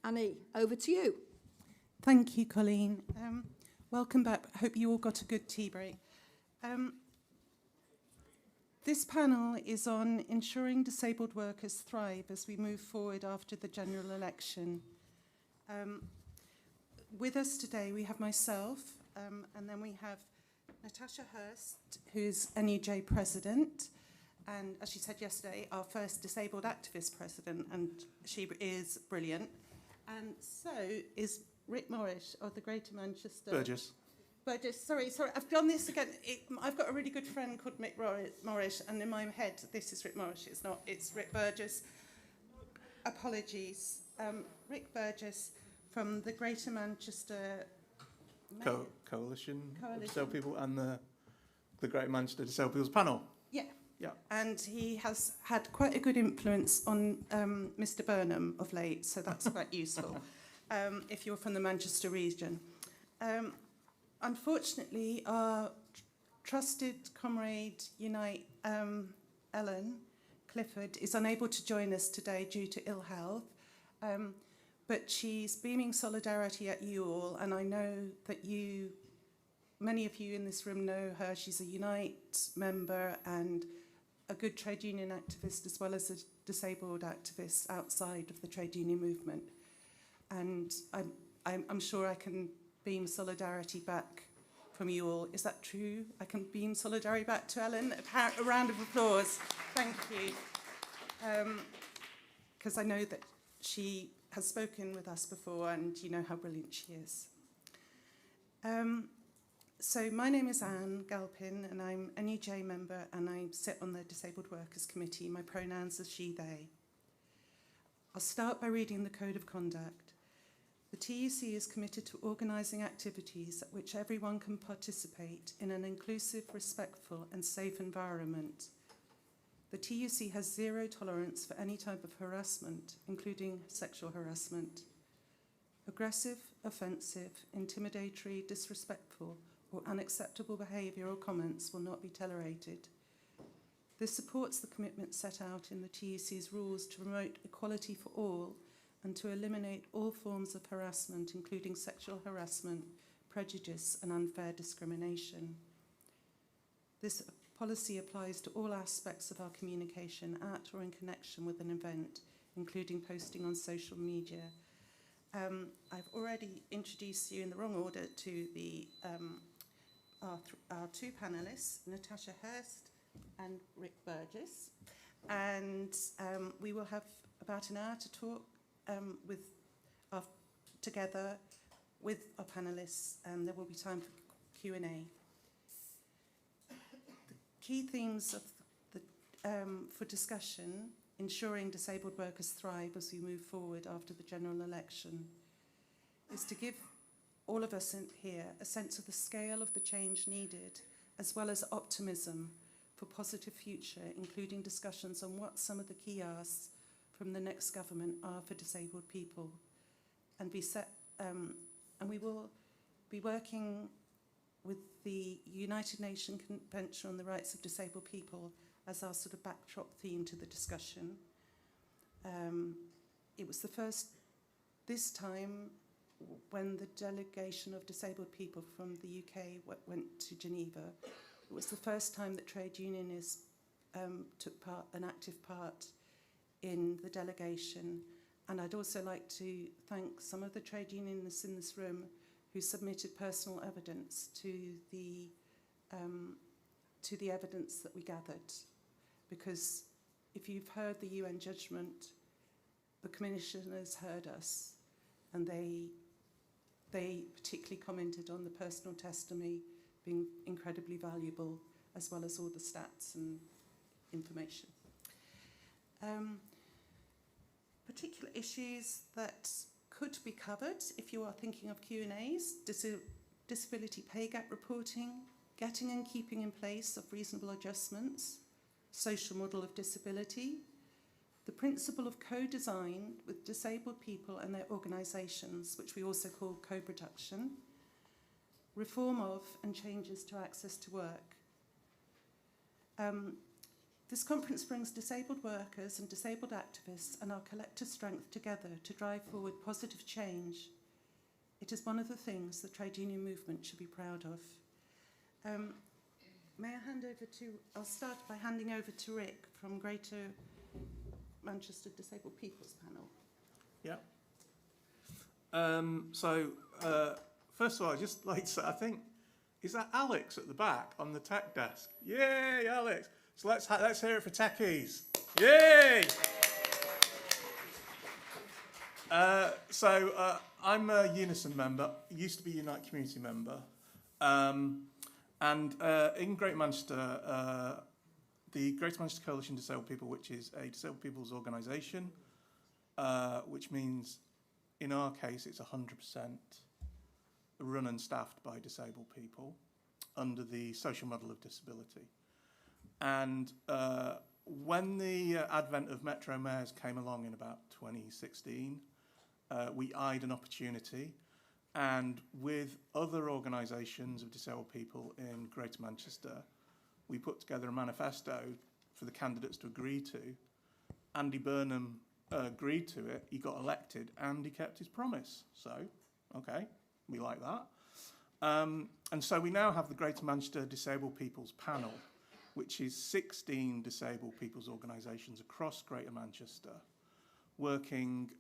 Annie, over to you. Thank you, Colleen. Welcome back. I hope you all got a good tea break. This panel is on ensuring disabled workers thrive as we move forward after the general election. With us today, we have myself, and then we have Natasha Hurst, who's NUJ President, and as she said yesterday, our first disabled activist president, and she is brilliant. And so is Rick Morris of the Greater Manchester... Burgess, sorry, I've done this again. I've got a really good friend called Mick Morris, and in my head, this is Rick Morris. It's not, it's Rick Burgess. Apologies. Rick Burgess from the Greater Manchester... Coalition of Disabled People and the Greater Manchester Disabled People's Panel. Yeah. Yeah. And he has had quite a good influence on Mr. Burnham of late, so that's quite useful if you're from the Manchester region. Unfortunately, our trusted comrade, Unite, Ellen Clifford, is unable to join us today due to ill health, but she's beaming solidarity at you all, and I know that many of you in this room know her. She's a Unite member and a good trade union activist, as well as a disabled activist outside of the trade union movement. And I'm sure I can beam solidarity back from you all. Is that true? I can beam solidarity back to Ellen? A round of applause. Thank you. Because I know that she has spoken with us before, and you know how brilliant she is. So my name is Anne Galpin, and I'm a NUJ member, and I sit on the Disabled Workers Committee. My pronouns are she, they. I'll start by reading the Code of Conduct. The TUC is committed to organising activities at which everyone can participate in an inclusive, respectful and safe environment. The TUC has zero tolerance for any type of harassment, including sexual harassment. Aggressive, offensive, intimidatory, disrespectful or unacceptable behaviour or comments will not be tolerated. This supports the commitment set out in the TUC's rules to promote equality for all and to eliminate all forms of harassment, including sexual harassment, prejudice and unfair discrimination. This policy applies to all aspects of our communication at or in connection with an event, including posting on social media. I've already introduced you in the wrong order to the our two panellists, Natasha Hurst and Rick Burgess, and we will have about an hour to talk together with our panellists, and there will be time for Q&A. The key themes of for discussion: ensuring disabled workers thrive as we move forward after the general election, is to give all of us in here a sense of the scale of the change needed, as well as optimism for positive future, including discussions on what some of the key asks from the next government are for disabled people, and we will be working with the United Nations Convention on the Rights of Disabled People as our sort of backdrop theme to the discussion. It was the first, this time, when the delegation of disabled people from the UK went to Geneva. It was the first time that trade unionists took an active part in the delegation. And I'd also like to thank some of the trade unionists in this room who submitted personal evidence to the evidence that we gathered. Because if you've heard the UN judgment, the commissioners heard us, and they particularly commented on the personal testimony being incredibly valuable, as well as all the stats and information. Particular issues that could be covered if you are thinking of Q&As: disability pay gap reporting, getting and keeping in place of reasonable adjustments, social model of disability, the principle of co-design with disabled people and their organisations, which we also call co-production, reform of and changes to access to work. This conference brings disabled workers and disabled activists and our collective strength together to drive forward positive change. It is one of the things the trade union movement should be proud of. I'll start by handing over to Rick from Greater Manchester Disabled People's Panel. Yeah. First of all, I'd just like to say, I think, is that Alex at the back on the tech desk? Yay, Alex. So let's hear it for techies. Yay! I'm a Unison member, used to be Unite Community member. In Greater Manchester, the Greater Manchester Coalition of Disabled People, which is a disabled people's organisation, which means, in our case, it's 100% run and staffed by disabled people under the social model of disability. And when the advent of Metro Mayors came along in about 2016, we eyed an opportunity, and with other organisations of disabled people in Greater Manchester, we put together a manifesto for the candidates to agree to. Andy Burnham agreed to it, he got elected, and he kept his promise. So, okay, we like that. And so we now have the Greater Manchester Disabled People's Panel, which is 16 disabled people's organisations across Greater Manchester, working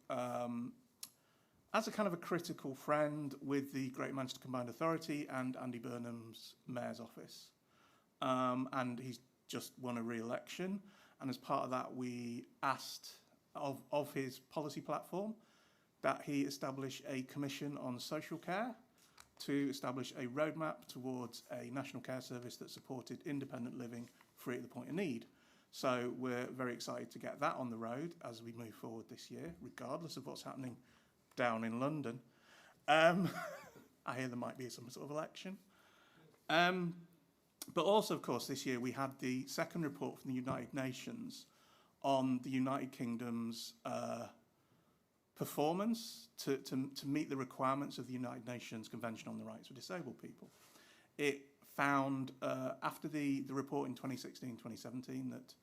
as a kind of a critical friend with the Greater Manchester Combined Authority and Andy Burnham's Mayor's Office. And he's just won a re-election, and as part of that we asked of his policy platform that he establish a commission on social care to establish a roadmap towards a national care service that supported independent living free at the point of need. So we're very excited to get that on the road as we move forward this year, regardless of what's happening down in London. I hear there might be some sort of election. But also, of course, this year we had the second report from the United Nations on the United Kingdom's performance to meet the requirements of the United Nations Convention on the Rights of Disabled People. It found, after the report in 2016-2017 that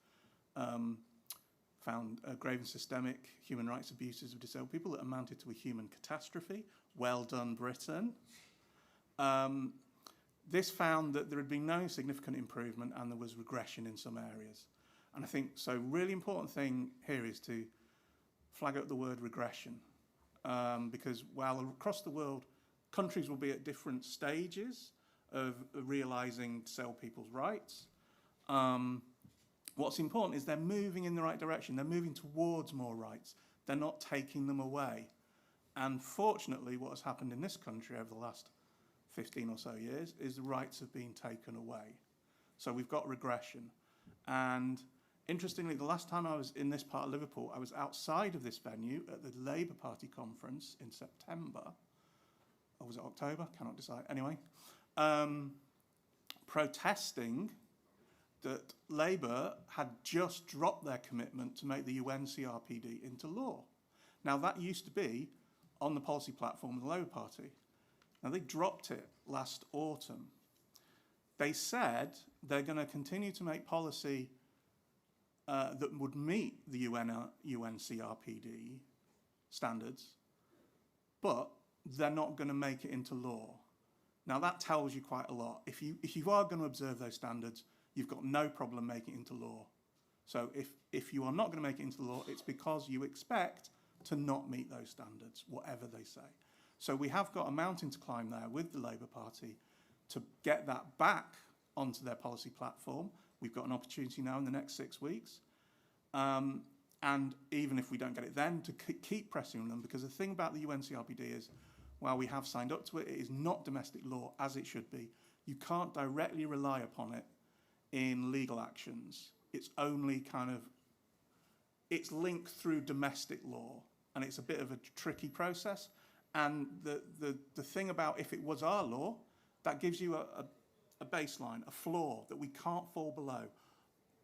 found grave and systemic human rights abuses of disabled people that amounted to a human catastrophe. Well done, Britain. This found that there had been no significant improvement and there was regression in some areas. And I think, so really important thing here is to flag up the word regression, because while across the world, countries will be at different stages of realising disabled people's rights, what's important is they're moving in the right direction. They're moving towards more rights. They're not taking them away. And fortunately, what has happened in this country over the last 15 or so years is the rights have been taken away. So we've got regression. And interestingly, the last time I was in this part of Liverpool, I was outside of this venue at the Labour Party conference in September. Or was it October? Cannot decide. Anyway, protesting that Labour had just dropped their commitment to make the UN CRPD into law. Now, that used to be on the policy platform of the Labour Party. Now, they dropped it last autumn. They said they're going to continue to make policy that would meet the UN CRPD standards, but they're not going to make it into law. Now, that tells you quite a lot. If you are going to observe those standards, you've got no problem making it into law. So if you are not going to make it into law, it's because you expect to not meet those standards, whatever they say. So we have got a mountain to climb there with the Labour Party to get that back onto their policy platform. We've got an opportunity now in the next 6 weeks. And even if we don't get it then, to keep pressing on them, because the thing about the UN CRPD is, while we have signed up to it, it is not domestic law as it should be. You can't directly rely upon it in legal actions. It's only it's linked through domestic law, and it's a bit of a tricky process. And the thing about if it was our law, that gives you a baseline, a floor that we can't fall below.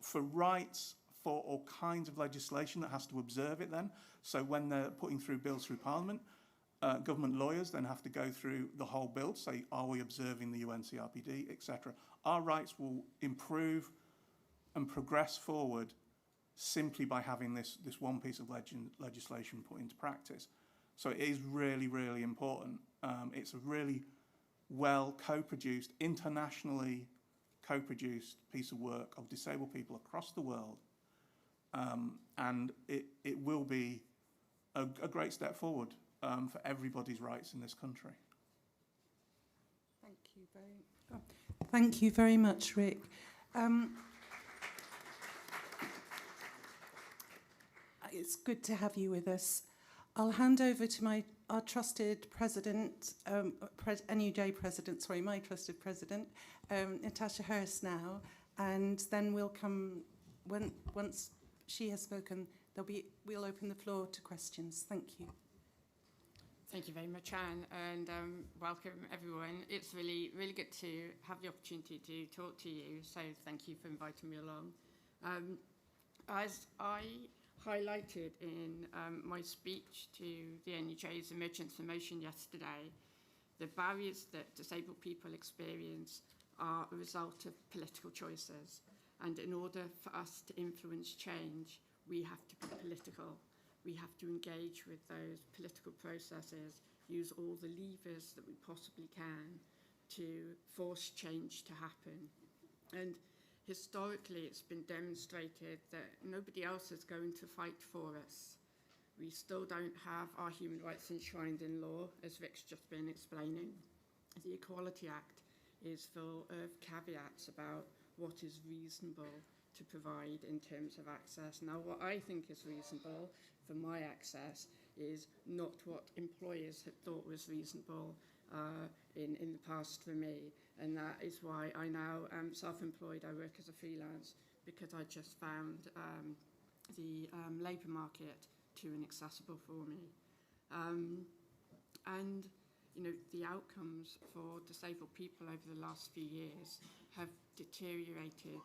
For rights, for all kinds of legislation that has to observe it then. So when they're putting through bills through Parliament, government lawyers then have to go through the whole bill to say, are we observing the UN CRPD, etc. Our rights will improve and progress forward simply by having this one piece of legislation put into practice. So it is really, really important. It's a really well co-produced, internationally co-produced piece of work of disabled people across the world. And it will be a great step forward for everybody's rights in this country. Thank you very much, Rick. It's good to have you with us. I'll hand over to our trusted president, NUJ president, sorry, my trusted president, Natasha Hurst now, and then we'll come, once she has spoken, we'll open the floor to questions. Thank you. Thank you very much, Anne, and welcome everyone. It's really, really good to have the opportunity to talk to you, so thank you for inviting me along. As I highlighted in my speech to the NUJ's Emergency Motion yesterday, the barriers that disabled people experience are a result of political choices, and in order for us to influence change, we have to be political. We have to engage with those political processes, use all the levers that we possibly can to force change to happen. And historically, it's been demonstrated that nobody else is going to fight for us. We still don't have our human rights enshrined in law, as Rick's just been explaining. The Equality Act is full of caveats about what is reasonable to provide in terms of access. Now, what I think is reasonable for my access is not what employers had thought was reasonable in the past for me. And that is why I now am self-employed. I work as a freelance because I just found the labour market too inaccessible for me. And, you know, the outcomes for disabled people over the last few years have deteriorated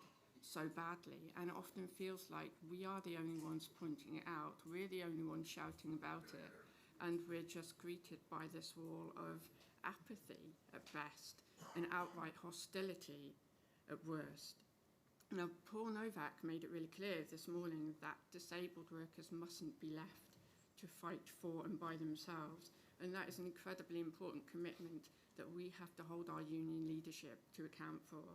so badly, and it often feels like we are the only ones pointing it out, we're the only ones shouting about it, and we're just greeted by this wall of apathy at best and outright hostility at worst. Now, Paul Novak made it really clear this morning that disabled workers mustn't be left to fight for and by themselves, and that is an incredibly important commitment that we have to hold our union leadership to account for.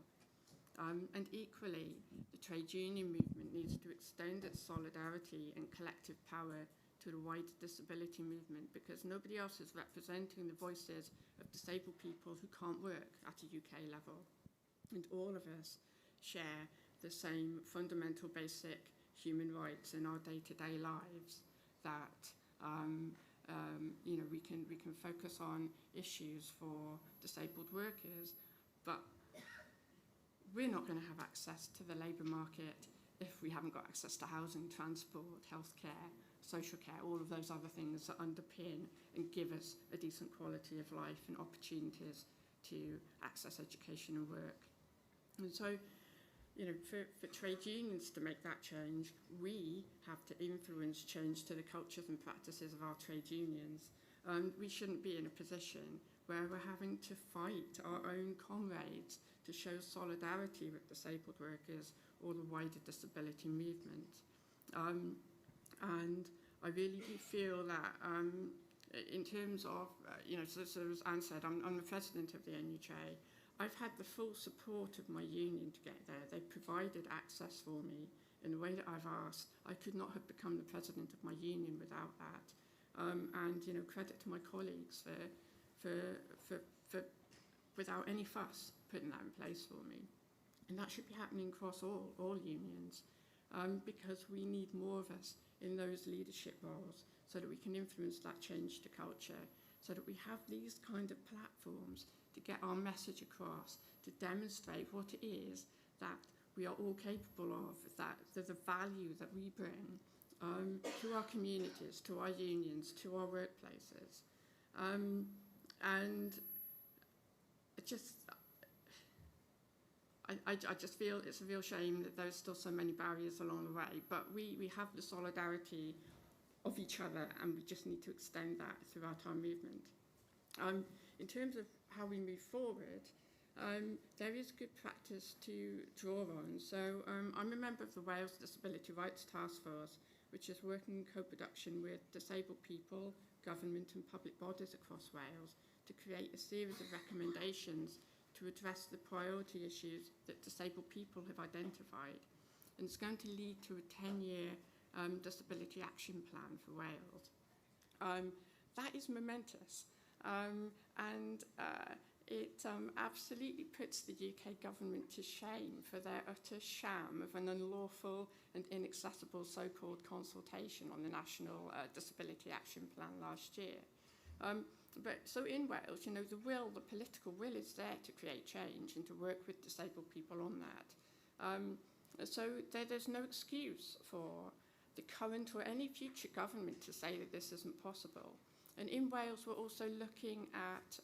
And equally, the trade union movement needs to extend its solidarity and collective power to the wider disability movement, because nobody else is representing the voices of disabled people who can't work at a UK level. And all of us share the same fundamental basic human rights in our day-to-day lives, that you know, we can focus on issues for disabled workers, but we're not going to have access to the labour market if we haven't got access to housing, transport, healthcare, social care, all of those other things that underpin and give us a decent quality of life and opportunities to access education and work. And so, you know, for trade unions to make that change, we have to influence change to the cultures and practices of our trade unions. We shouldn't be in a position where we're having to fight our own comrades to show solidarity with disabled workers or the wider disability movement. And I really do feel that in terms of, you know, so as Anne said, I'm the president of the NUJ. I've had the full support of my union to get there. They provided access for me in the way that I've asked. I could not have become the president of my union without that. And, you know, credit to my colleagues for without any fuss, putting that in place for me. And that should be happening across all unions, because we need more of us in those leadership roles so that we can influence that change to culture, so that we have these kind of platforms to get our message across, to demonstrate what it is that we are all capable of, that the value that we bring to our communities, to our unions, to our workplaces. And I just feel it's a real shame that there's still so many barriers along the way, but we have the solidarity of each other, and we just need to extend that throughout our movement. In terms of how we move forward, there is good practice to draw on. So I'm a member of the Wales Disability Rights Task Force, which is working in co-production with disabled people, government and public bodies across Wales to create a series of recommendations to address the priority issues that disabled people have identified. And it's going to lead to a 10-year disability action plan for Wales. That is momentous. It absolutely puts the UK government to shame for their utter sham of an unlawful and inaccessible so-called consultation on the National Disability Action Plan last year. So in Wales, you know, the political will is there to create change and to work with disabled people on that. So there's no excuse for the current or any future government to say that this isn't possible. And in Wales, we're also looking at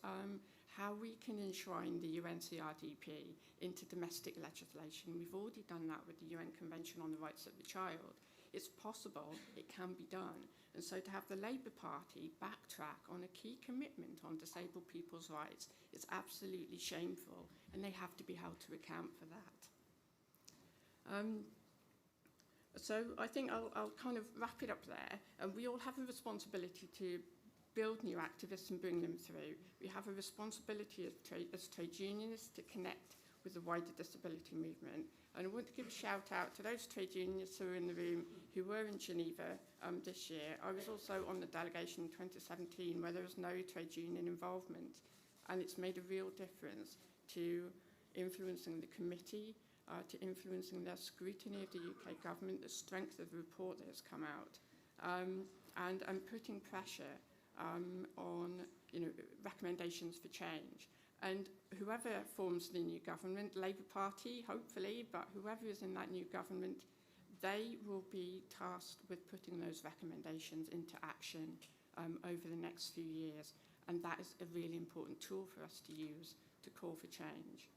how we can enshrine the UNCRDP into domestic legislation. We've already done that with the UN Convention on the Rights of the Child. It's possible, it can be done. And so to have the Labour Party backtrack on a key commitment on disabled people's rights is absolutely shameful, and they have to be held to account for that. So I think I'll kind of wrap it up there. And we all have a responsibility to build new activists and bring them through. We have a responsibility as trade unionists to connect with the wider disability movement. And I want to give a shout out to those trade unionists who are in the room who were in Geneva this year. I was also on the delegation in 2017 where there was no trade union involvement. And it's made a real difference to influencing the committee, to influencing their scrutiny of the UK government, the strength of the report that has come out, and putting pressure on recommendations for change. And whoever forms the new government, Labour Party, hopefully, but whoever is in that new government, they will be tasked with putting those recommendations into action over the next few years. And that is a really important tool for us to use to call for change.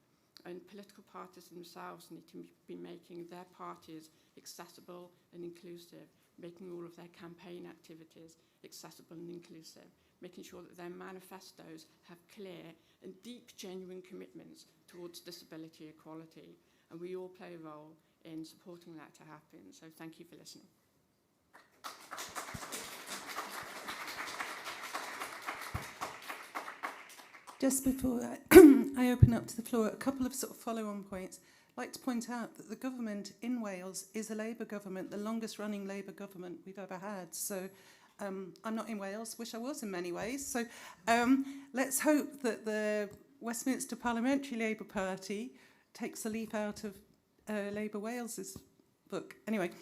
And political parties themselves need to be making their parties accessible and inclusive, making all of their campaign activities accessible and inclusive, making sure that their manifestos have clear and deep, genuine commitments towards disability equality. And we all play a role in supporting that to happen. So thank you for listening. Just before I open up to the floor, a couple of sort of follow-on points. I'd like to point out that the government in Wales is a Labour government, the longest running Labour government we've ever had. So I'm not in Wales, wish I was in many ways. So let's hope that the Westminster Parliamentary Labour Party takes a leaf out of Labour Wales's book. Anyway,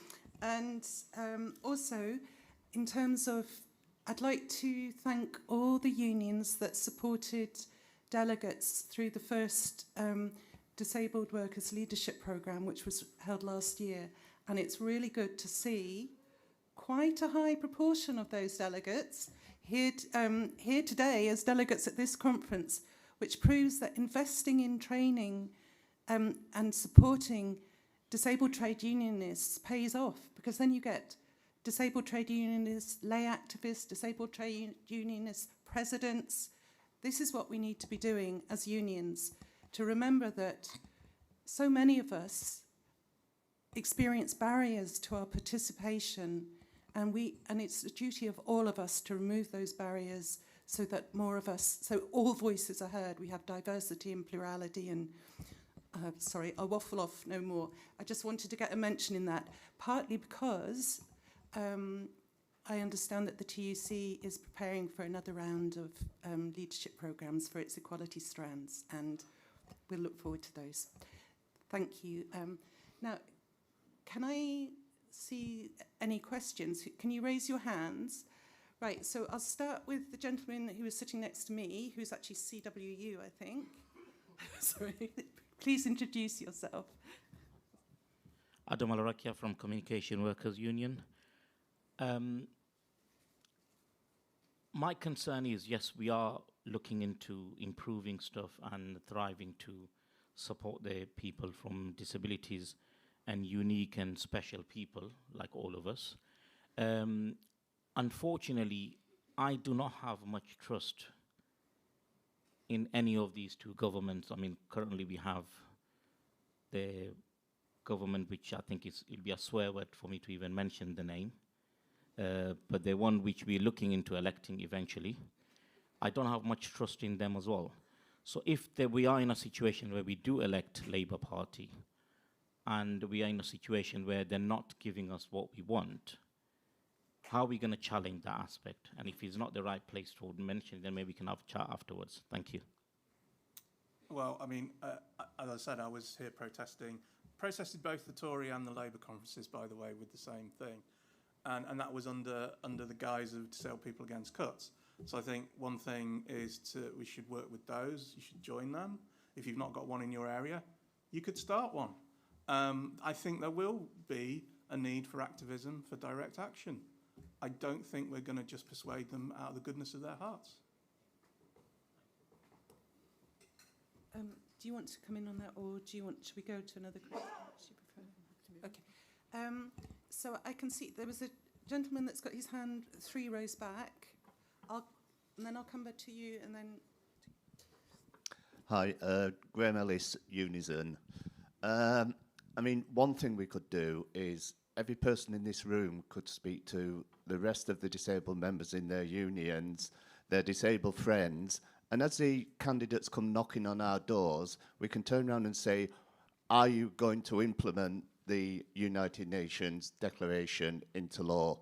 and also in terms of, I'd like to thank all the unions that supported delegates through the first Disabled Workers Leadership Programme, which was held last year. And it's really good to see quite a high proportion of those delegates here today as delegates at this conference, which proves that investing in training and supporting disabled trade unionists pays off, because then you get disabled trade unionists, lay activists, disabled trade unionists, presidents. This is what we need to be doing as unions, to remember that so many of us experience barriers to our participation, and it's the duty of all of us to remove those barriers so that more of us, so all voices are heard. We have diversity and plurality and, sorry, I'll waffle off no more. I just wanted to get a mention in that, partly because I understand that the TUC is preparing for another round of leadership programmes for its equality strands, and we'll look forward to those. Thank you. Now, can I see any questions? Can you raise your hands? Right, so I'll start with the gentleman who is sitting next to me, who's actually CWU, I think. Sorry. Please introduce yourself. Adam Alarakia from Communication Workers Union. My concern is, yes, we are looking into improving stuff and thriving to support the people from disabilities and unique and special people like all of us. Unfortunately, I do not have much trust in any of these two governments. I mean, currently we have the government, which I think it'll be a swear word for me to even mention the name, but the one which we're looking into electing eventually, I don't have much trust in them as well. So if we are in a situation where we do elect Labour Party, and we are in a situation where they're not giving us what we want, how are we going to challenge that aspect? And if it's not the right place to mention, then maybe we can have a chat afterwards. Thank you. Well, I mean, as I said, I was here protested both the Tory and the Labour conferences, by the way, with the same thing. And that was under the guise of Disabled People Against Cuts. So I think one thing is we should work with those. You should join them. If you've not got one in your area, you could start one. I think there will be a need for activism, for direct action. I don't think we're going to just persuade them out of the goodness of their hearts. Do you want to come in on that, or should we go to another question? Okay. So I can see there was a gentleman that's got his hand 3 rows back. And then I'll come back to you, and then... Hi, Graham Ellis, Unison. I mean, one thing we could do is every person in this room could speak to the rest of the disabled members in their unions, their disabled friends, and as the candidates come knocking on our doors, we can turn around and say, are you going to implement the United Nations Declaration into law?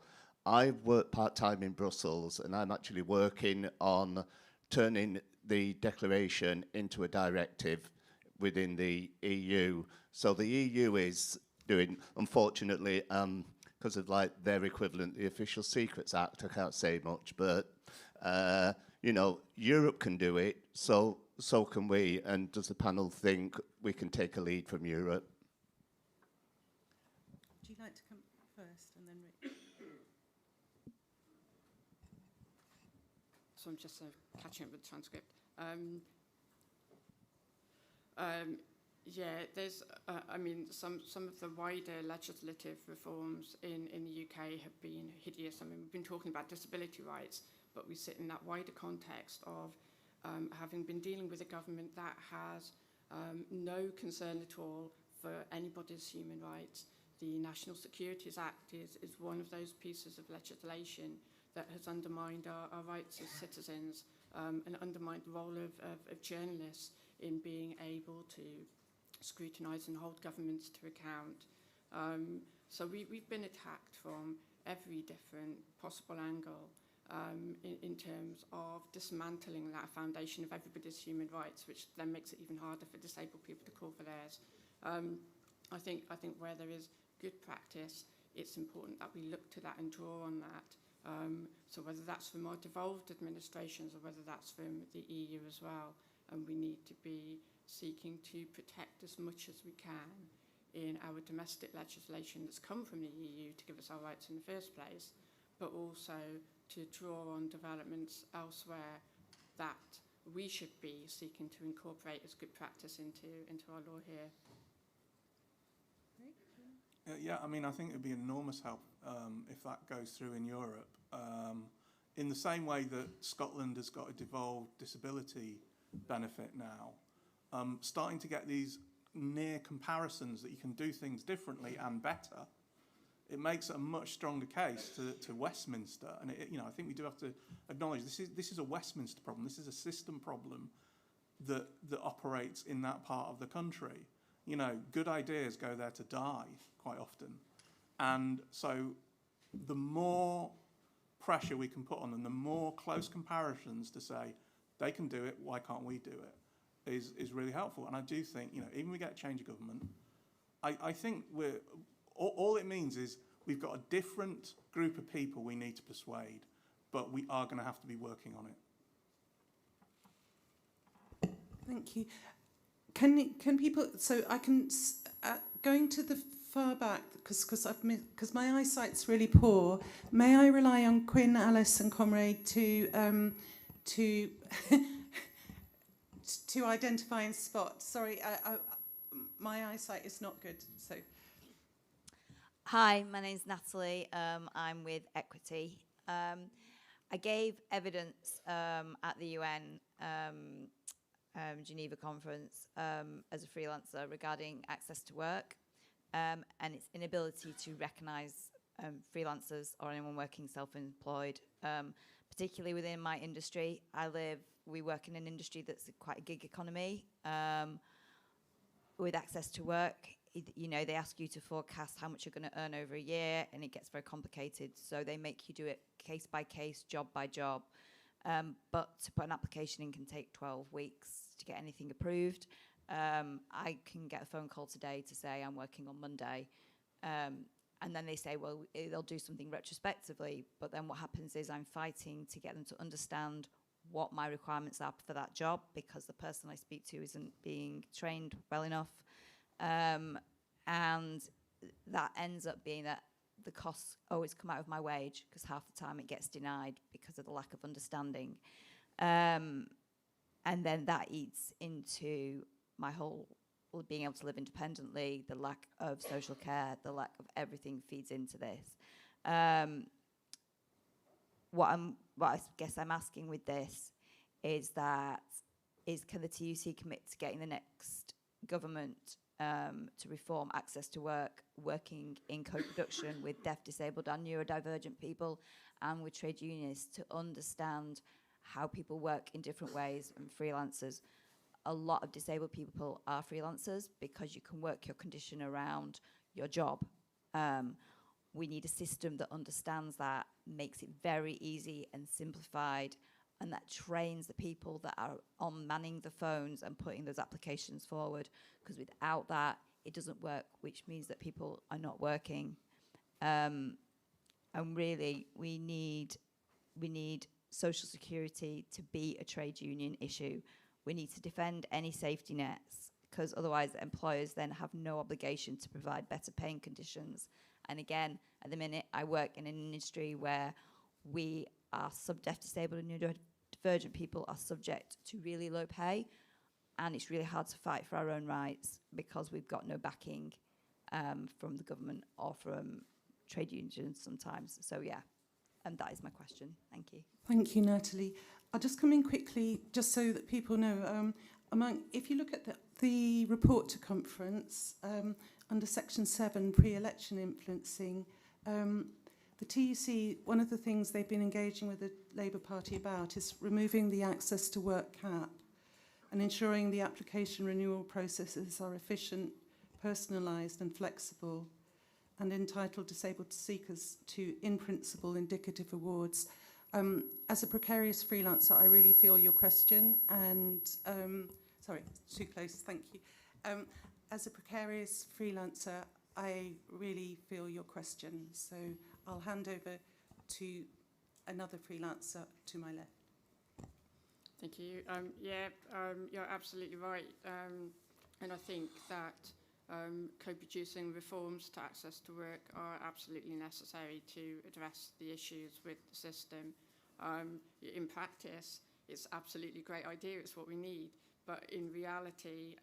I've worked part-time in Brussels, and I'm actually working on turning the declaration into a directive within the EU. So the EU is doing, unfortunately, because of like their equivalent, the Official Secrets Act, I can't say much, but you know, Europe can do it, so can we. And does the panel think we can take a lead from Europe? Do you like to come first, and then Rick? So I'm just catching up with the transcript. Yeah, there's, I mean, some of the wider legislative reforms in the UK have been hideous. I mean, we've been talking about disability rights, but we sit in that wider context of having been dealing with a government that has no concern at all for anybody's human rights. The National Securities Act is one of those pieces of legislation that has undermined our rights as citizens and undermined the role of journalists in being able to scrutinise and hold governments to account. So we've been attacked from every different possible angle in terms of dismantling that foundation of everybody's human rights, which then makes it even harder for disabled people to call for theirs. I think where there is good practice, it's important that we look to that and draw on that. So whether that's from our devolved administrations or whether that's from the EU as well, and we need to be seeking to protect as much as we can in our domestic legislation that's come from the EU to give us our rights in the first place, but also to draw on developments elsewhere that we should be seeking to incorporate as good practice into our law here. Yeah, I mean, I think it would be an enormous help if that goes through in Europe. In the same way that Scotland has got a devolved disability benefit now, starting to get these near comparisons that you can do things differently and better, it makes it a much stronger case to Westminster. And you know, I think we do have to acknowledge this is a Westminster problem. This is a system problem that operates in that part of the country. You know, good ideas go there to die quite often. And so the more pressure we can put on them, the more close comparisons to say, they can do it, why can't we do it, is really helpful. And I do think, you know, even if we get a change of government, I think all it means is we've got a different group of people we need to persuade, but we are going to have to be working on it. Thank you. Can people? So I can going to the far back because my eyesight's really poor. May I rely on Quinn, Alice, and Comrade to to identify and spot? Sorry, my eyesight is not good. So. Hi, my name's Natalie. I'm with Equity. I gave evidence at the UN Geneva conference as a freelancer regarding access to work and its inability to recognise freelancers or anyone working self-employed, particularly within my industry. We work in an industry that's quite a gig economy. With access to work, you know, they ask you to forecast how much you're going to earn over a year, and it gets very complicated. So they make you do it case by case, job by job. But to put an application in can take 12 weeks to get anything approved. I can get a phone call today to say I'm working on Monday. And then they say, well, they'll do something retrospectively. But then what happens is I'm fighting to get them to understand what my requirements are for that job, because the person I speak to isn't being trained well enough. And that ends up being that the costs always come out of my wage, because half the time it gets denied because of the lack of understanding. And then that eats into my whole being able to live independently, the lack of social care, the lack of everything feeds into this. What I guess I'm asking with this is can the TUC commit to getting the next government to reform access to work, working in co-production with deaf, disabled and neurodivergent people and with trade unions to understand how people work in different ways and freelancers. A lot of disabled people are freelancers because you can work your condition around your job. We need a system that understands that, makes it very easy and simplified, and that trains the people that are on manning the phones and putting those applications forward, because without that, it doesn't work, which means that people are not working. And really, we need Social Security to be a trade union issue. We need to defend any safety nets, because otherwise employers then have no obligation to provide better paying conditions. And again, at the minute, I work in an industry where we are deaf, disabled and neurodivergent people are subject to really low pay, and it's really hard to fight for our own rights because we've got no backing from the government or from trade unions sometimes. So yeah, and that is my question. Thank you. Thank you, Natalie. I'll just come in quickly, just so that people know. If you look at the report to conference, under Section 7, pre-election influencing, the TUC, one of the things they've been engaging with the Labour Party about is removing the access to work cap and ensuring the application renewal processes are efficient, personalised and flexible, and entitle disabled seekers to, in principle, indicative awards. As a precarious freelancer, I really feel your question, and sorry, too close, thank you. As a precarious freelancer, I really feel your question, so I'll hand over to another freelancer to my left. Thank you. You're absolutely right, and I think that co-producing reforms to access to work are absolutely necessary to address the issues with the system. In practice, it's absolutely a great idea, it's what we need, but in reality,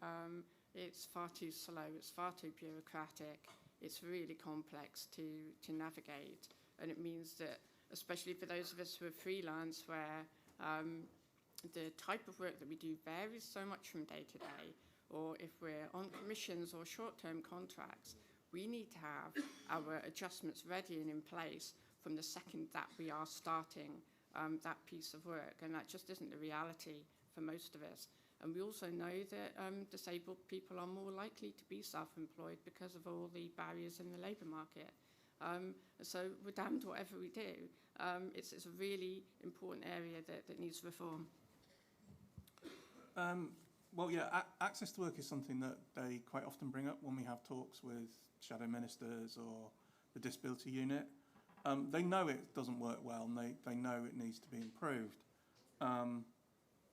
it's far too slow, it's far too bureaucratic, it's really complex to navigate, and it means that, especially for those of us who are freelance, where the type of work that we do varies so much from day to day, or if we're on commissions or short-term contracts, we need to have our adjustments ready and in place from the second that we are starting that piece of work, and that just isn't the reality for most of us. And we also know that disabled people are more likely to be self-employed because of all the barriers in the labour market. So we're damned whatever we do. It's a really important area that needs reform. Well, yeah, access to work is something that they quite often bring up when we have talks with shadow ministers or the disability unit. They know it doesn't work well, and they know it needs to be improved.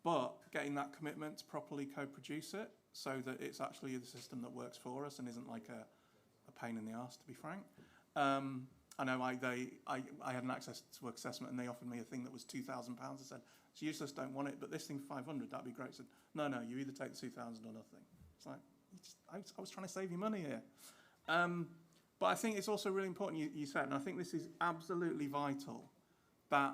But getting that commitment to properly co-produce it so that it's actually the system that works for us and isn't like a pain in the arse, to be frank. I know I had an access to work assessment, and they offered me a thing that was £2,000. I said, it's useless, don't want it, but this thing 500, that'd be great. I said, no, you either take the 2,000 or nothing. It's like, I was trying to save you money here. But I think it's also really important, you said, and I think this is absolutely vital, that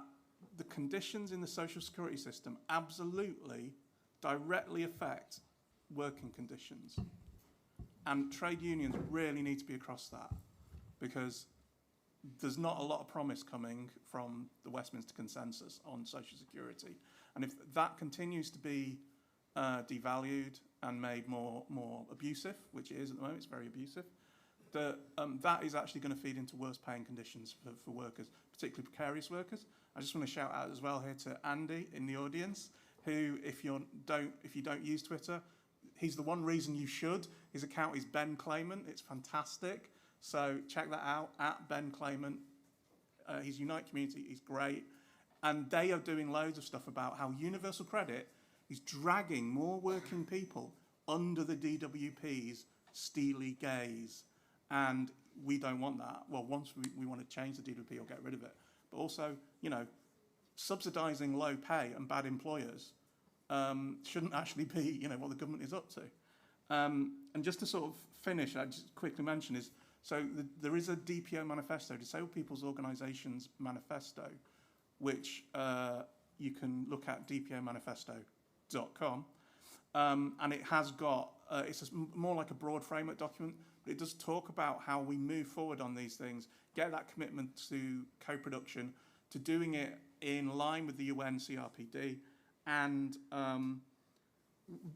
the conditions in the social security system absolutely directly affect working conditions. And trade unions really need to be across that, because there's not a lot of promise coming from the Westminster Consensus on social security. And if that continues to be devalued and made more abusive, which it is at the moment, it's very abusive, that is actually going to feed into worse paying conditions for workers, particularly precarious workers. I just want to shout out as well here to Andy in the audience, who, if you don't use Twitter, he's the one reason you should. His account is Ben Claimant. It's fantastic. So check that out, at Ben Claimant. He's Unite Community. He's great. And they are doing loads of stuff about how universal credit is dragging more working people under the DWP's steely gaze. And we don't want that. Well, once we want to change the DWP or get rid of it. But also, you know, subsidising low pay and bad employers shouldn't actually be, you know, what the government is up to. And just to sort of finish, I just quickly mention is, so there is a DPO manifesto, Disabled People's Organisations manifesto, which you can look at dpomanifesto.com. And it has got, it's more like a broad framework document, but it does talk about how we move forward on these things, get that commitment to co-production, to doing it in line with the UN CRPD. And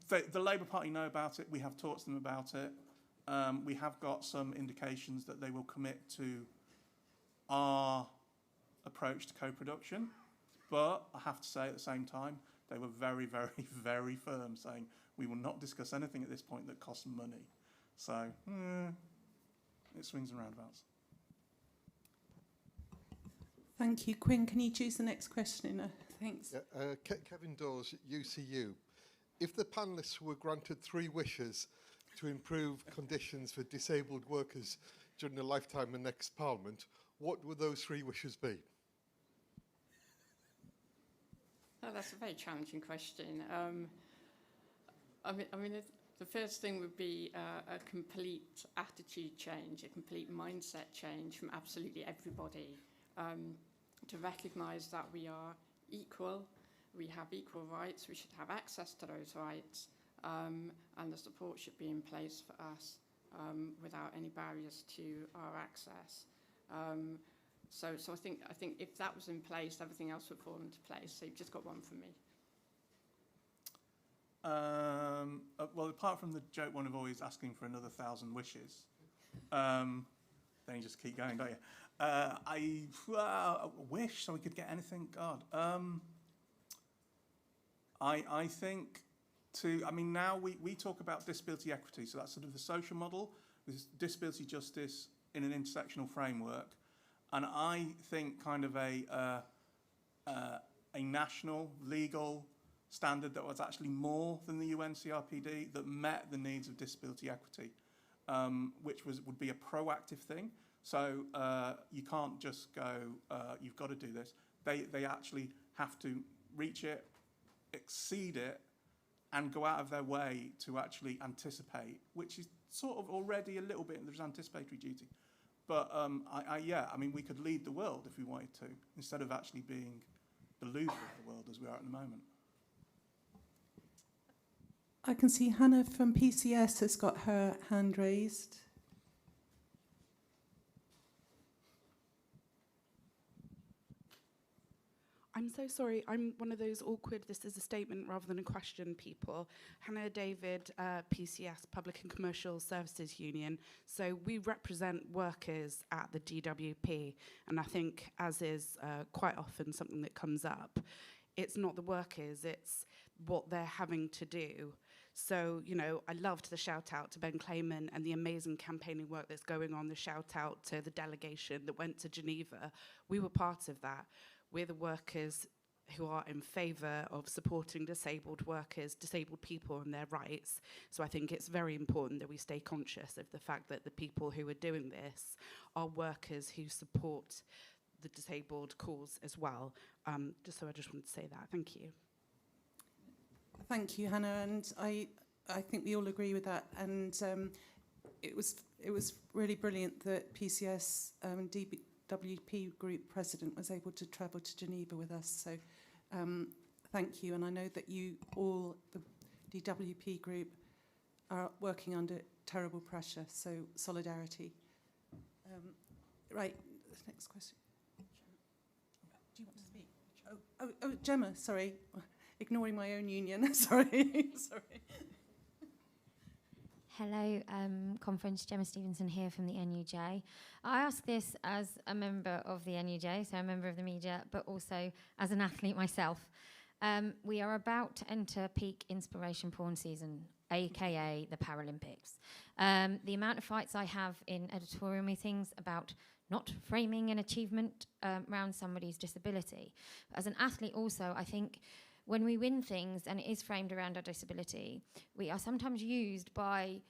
the Labour Party know about it. We have talked to them about it. We have got some indications that they will commit to our approach to co-production. But I have to say at the same time, they were very, very, very firm, saying we will not discuss anything at this point that costs money. So it swings and roundabouts. Thank you. Quinn, can you choose the next question? Thanks. Yeah, Kevin Dawes, UCU. If the panellists were granted 3 wishes to improve conditions for disabled workers during the lifetime of the next Parliament, what would those 3 wishes be? Oh, that's a very challenging question. I mean, the first thing would be a complete attitude change, a complete mindset change from absolutely everybody, to recognise that we are equal, we have equal rights, we should have access to those rights, and the support should be in place for us without any barriers to our access. So I think if that was in place, everything else would fall into place. So you've just got one from me. Well, apart from the joke one of always asking for another 1,000 wishes, then you just keep going, don't you? I wish so we could get anything. God, I think now we talk about disability equity, so that's sort of the social model with disability justice in an intersectional framework. And I think kind of a national legal standard that was actually more than the UN CRPD that met the needs of disability equity, which would be a proactive thing. So you can't just go, you've got to do this. They actually have to reach it, exceed it, and go out of their way to actually anticipate, which is sort of already a little bit, there's anticipatory duty. But we could lead the world if we wanted to, instead of actually being the loser of the world as we are at the moment. I can see Hannah from PCS has got her hand raised. I'm so sorry. I'm one of those awkward, this is a statement rather than a question people. Hannah David, PCS, Public and Commercial Services Union. So we represent workers at the DWP. And I think, as is quite often something that comes up, it's not the workers, it's what they're having to do. So, you know, I loved the shout out to Ben Claimant and the amazing campaigning work that's going on, the shout out to the delegation that went to Geneva. We were part of that. We're the workers who are in favour of supporting disabled workers, disabled people and their rights. So I think it's very important that we stay conscious of the fact that the people who are doing this are workers who support the disabled cause as well. I just wanted to say that. Thank you. Thank you, Hannah, and I think we all agree with that. And it was really brilliant that PCS DWP Group President was able to travel to Geneva with us. So thank you, and I know that you all, DWP Group are working under terrible pressure, so solidarity. Right, next question. Do you want to speak? Oh, Gemma, sorry. Ignoring my own union, sorry. Sorry. Hello, conference. Gemma Stevenson here from the NUJ. I ask this as a member of the NUJ, so a member of the media, but also as an athlete myself. We are about to enter peak inspiration porn season, aka the Paralympics. The amount of fights I have in editorial meetings about not framing an achievement around somebody's disability. As an athlete also, I think when we win things and it is framed around our disability, we are sometimes used by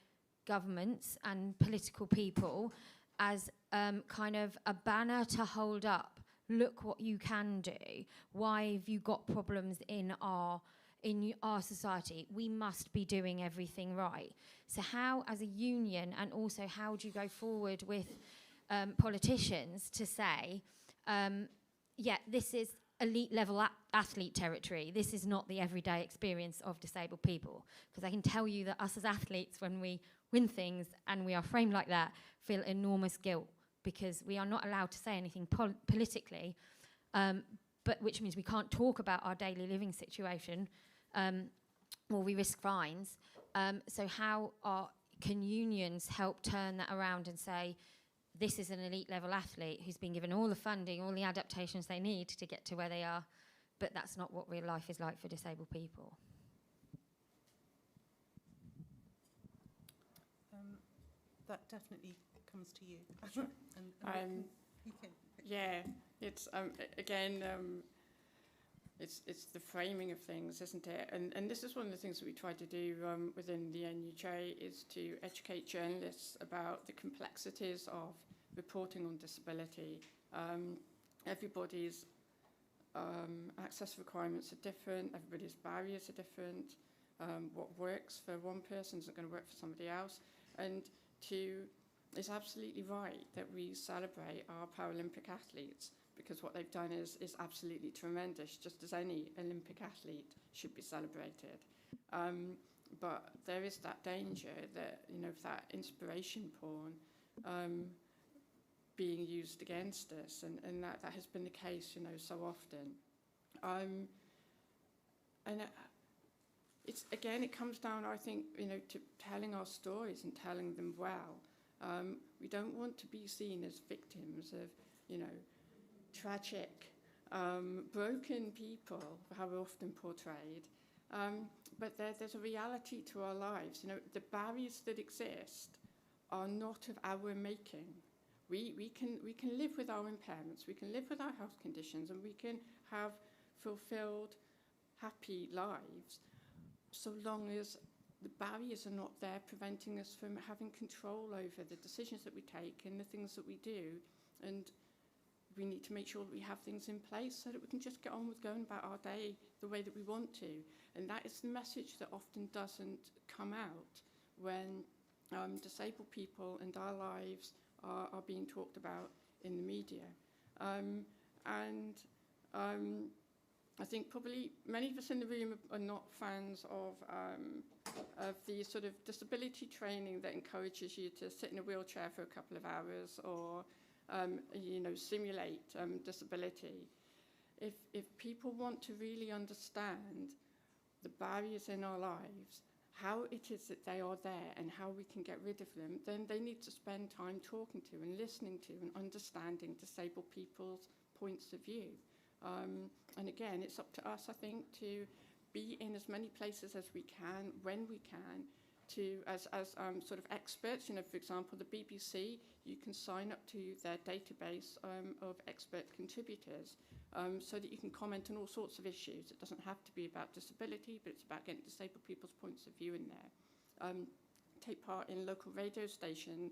governments and political people as kind of a banner to hold up. Look what you can do. Why have you got problems in our society? We must be doing everything right. So how, as a union, and also how do you go forward with politicians to say, yeah, this is elite level athlete territory. This is not the everyday experience of disabled people. Because I can tell you that us as athletes, when we win things and we are framed like that, feel enormous guilt because we are not allowed to say anything politically, but which means we can't talk about our daily living situation, or we risk fines. So how can unions help turn that around and say, this is an elite level athlete who's been given all the funding, all the adaptations they need to get to where they are, but that's not what real life is like for disabled people. That definitely comes to you. You can. Yeah, it's again, it's the framing of things, isn't it? And this is one of the things that we try to do within the NUJ is to educate journalists about the complexities of reporting on disability. Everybody's access requirements are different. Everybody's barriers are different. What works for one person isn't going to work for somebody else. And it's absolutely right that we celebrate our Paralympic athletes, because what they've done is absolutely tremendous, just as any Olympic athlete should be celebrated. But there is that danger that, that inspiration porn being used against us, and that has been the case, so often. It comes down, I think, to telling our stories and telling them well. We don't want to be seen as victims of, tragic, broken people, how we're often portrayed. But there's a reality to our lives. The barriers that exist are not of our making. We can live with our impairments, we can live with our health conditions, and we can have fulfilled, happy lives, so long as the barriers are not there preventing us from having control over the decisions that we take and the things that we do. And we need to make sure that we have things in place so that we can just get on with going about our day the way that we want to. And that is the message that often doesn't come out when disabled people and our lives are being talked about in the media. I think probably many of us in the room are not fans of the sort of disability training that encourages you to sit in a wheelchair for a couple of hours or, simulate disability. If people want to really understand the barriers in our lives, how it is that they are there and how we can get rid of them, then they need to spend time talking to and listening to and understanding disabled people's points of view. And again, it's up to us, I think, to be in as many places as we can, when we can, to, as sort of experts, for example, the BBC, you can sign up to their database of expert contributors so that you can comment on all sorts of issues. It doesn't have to be about disability, but it's about getting disabled people's points of view in there. Take part in local radio station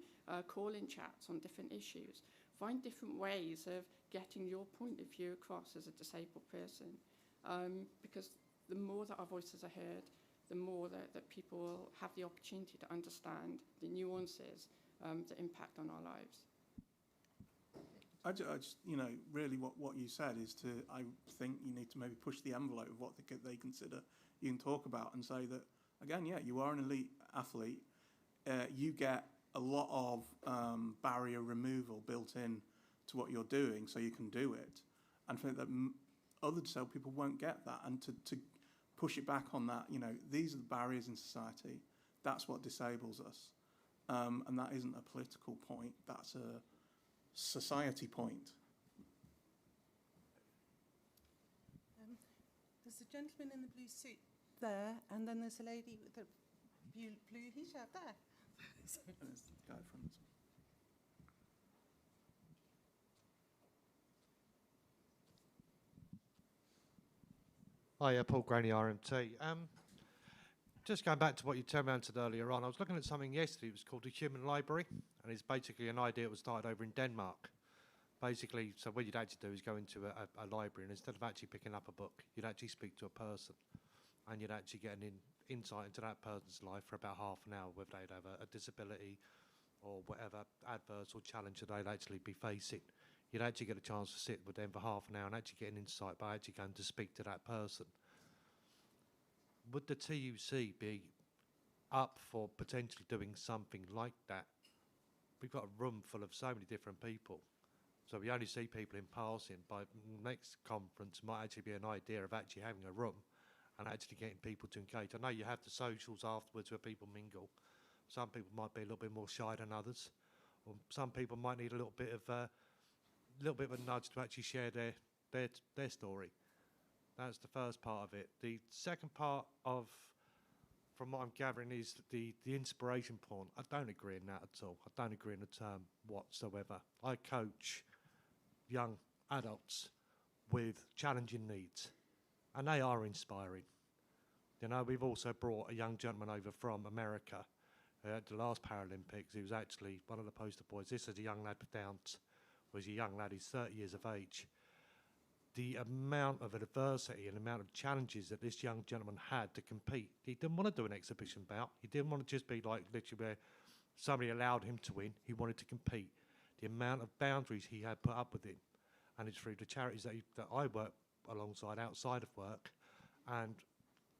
call-in chats on different issues. Find different ways of getting your point of view across as a disabled person, because the more that our voices are heard, the more that people will have the opportunity to understand the nuances that impact on our lives. I just, really what you said is I think you need to maybe push the envelope of what they consider you can talk about and say that again, yeah, you are an elite athlete. You get a lot of barrier removal built in to what you're doing, so you can do it. And I think that other disabled people won't get that. And to push it back on that, you know, these are the barriers in society. That's what disables us. And that isn't a political point, that's a society point. There's a gentleman in the blue suit there, and then there's a lady with a blue hijab there. And it's the guy from this. Hi, Paul Graney, RMT. Just going back to what you turned around to earlier on, I was looking at something yesterday. It was called the Human Library, and it's basically an idea that was started over in Denmark. Basically, so what you'd actually do is go into a library, and instead of actually picking up a book, you'd actually speak to a person, and you'd actually get an insight into that person's life for about half an hour, whether they'd have a disability or whatever adverse or challenge that they'd actually be facing. You'd actually get a chance to sit with them for half an hour and actually get an insight by actually going to speak to that person. Would the TUC be up for potentially doing something like that? We've got a room full of so many different people, so we only see people in passing. By next conference might actually be an idea of actually having a room and actually getting people to engage. I know you have the socials afterwards where people mingle. Some people might be a little bit more shy than others, or some people might need a little bit of a nudge to actually share their story. That's the first part of it. The second part of, from what I'm gathering, is the inspiration porn. I don't agree in that at all. I don't agree in the term whatsoever. I coach young adults with challenging needs, and they are inspiring. You know, we've also brought a young gentleman over from America at the last Paralympics. He was actually one of the poster boys. This is a young lad with Downs. Was a young lad, he's 30 years of age. The amount of adversity and the amount of challenges that this young gentleman had to compete. He didn't want to do an exhibition bout. He didn't want to just be like literally where somebody allowed him to win. He wanted to compete. The amount of boundaries he had put up with him. And it's through the charities that I work alongside outside of work, and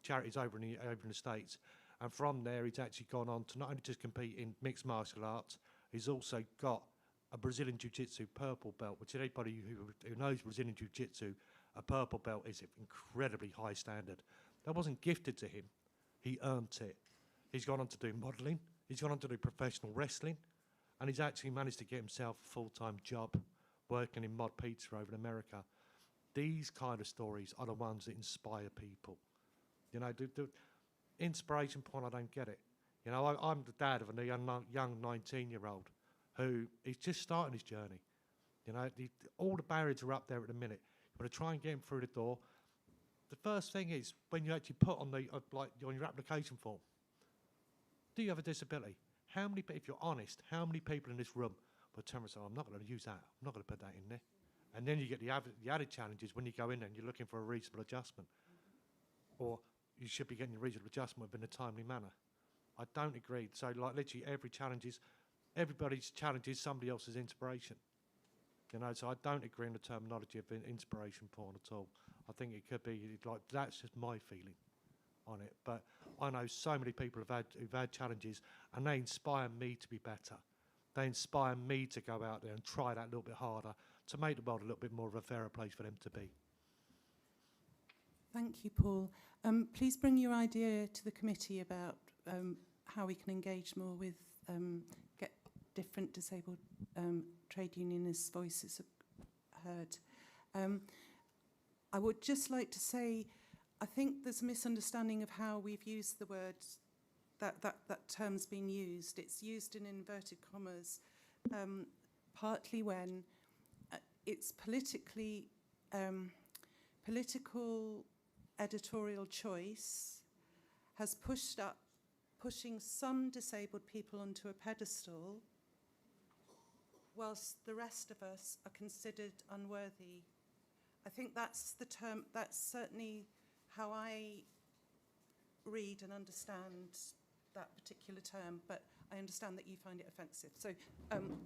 charities over in the States. And from there, he's actually gone on to not only just compete in mixed martial arts, he's also got a Brazilian Jiu-Jitsu purple belt, which anybody who knows Brazilian Jiu-Jitsu, a purple belt is an incredibly high standard. That wasn't gifted to him. He earned it. He's gone on to do modelling. He's gone on to do professional wrestling. And he's actually managed to get himself a full-time job working in Mod Pizza over in America. These kind of stories are the ones that inspire people. You know, the inspiration point, I don't get it. You know, I'm the dad of a young 19-year-old who is just starting his journey. You know, all the barriers are up there at the minute. You want to try and get him through the door. The first thing is, when you actually put on on your application form, do you have a disability? How many, if you're honest, how many people in this room will tell me, I'm not going to use that, I'm not going to put that in there. And then you get the added challenges when you go in there and you're looking for a reasonable adjustment. Or you should be getting a reasonable adjustment within a timely manner. I don't agree. So like literally everybody's challenge is somebody else's inspiration. You know, so I don't agree in the terminology of inspiration porn at all. I think it could be like, that's just my feeling on it. But I know so many people who've had challenges, and they inspire me to be better. They inspire me to go out there and try that a little bit harder to make the world a little bit more of a fairer place for them to be. Thank you, Paul. Please bring your idea to the committee about how we can engage more with, get different disabled trade unionists' voices heard. I would just like to say, I think there's a misunderstanding of how we've used the word, that term's been used. It's used in inverted commas, partly when it's political editorial choice has pushing some disabled people onto a pedestal, whilst the rest of us are considered unworthy. I think that's the term, that's certainly how I read and understand that particular term, but I understand that you find it offensive. So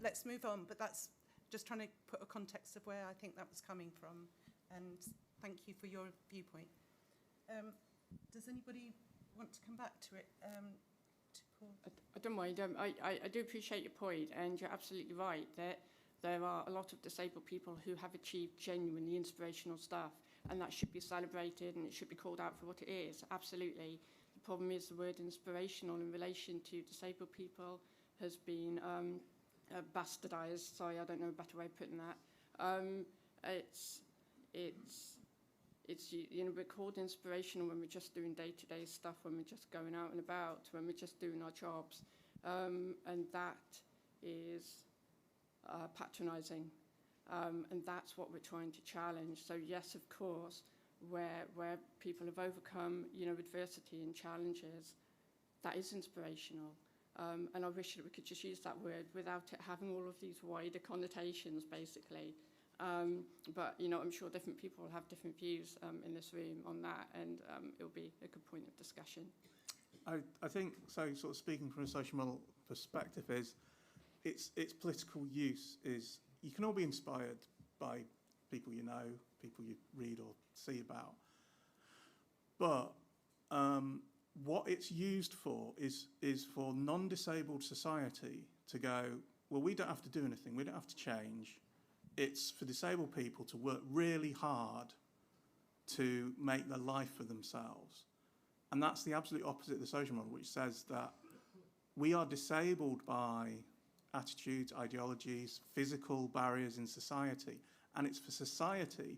let's move on, but that's just trying to put a context of where I think that was coming from, and thank you for your viewpoint. Does anybody want to come back to it. To Paul. I don't mind. I do appreciate your point, and you're absolutely right that there are a lot of disabled people who have achieved genuinely inspirational stuff, and that should be celebrated and it should be called out for what it is. Absolutely. The problem is the word inspirational in relation to disabled people has been bastardized. Sorry, I don't know a better way of putting that. We're called inspirational when we're just doing day-to-day stuff, when we're just going out and about, when we're just doing our jobs, and that is patronising, and that's what we're trying to challenge. So yes, of course, where people have overcome, adversity and challenges, that is inspirational. And I wish that we could just use that word without it having all of these wider connotations, basically. But, I'm sure different people will have different views in this room on that, and it'll be a good point of discussion. I think, so sort of speaking from a social model perspective, is its political use is, you can all be inspired by people you know, people you read or see about. But what it's used for is for non-disabled society to go, well, we don't have to do anything, we don't have to change. It's for disabled people to work really hard to make their life for themselves. And that's the absolute opposite of the social model, which says that we are disabled by attitudes, ideologies, physical barriers in society. And it's for society,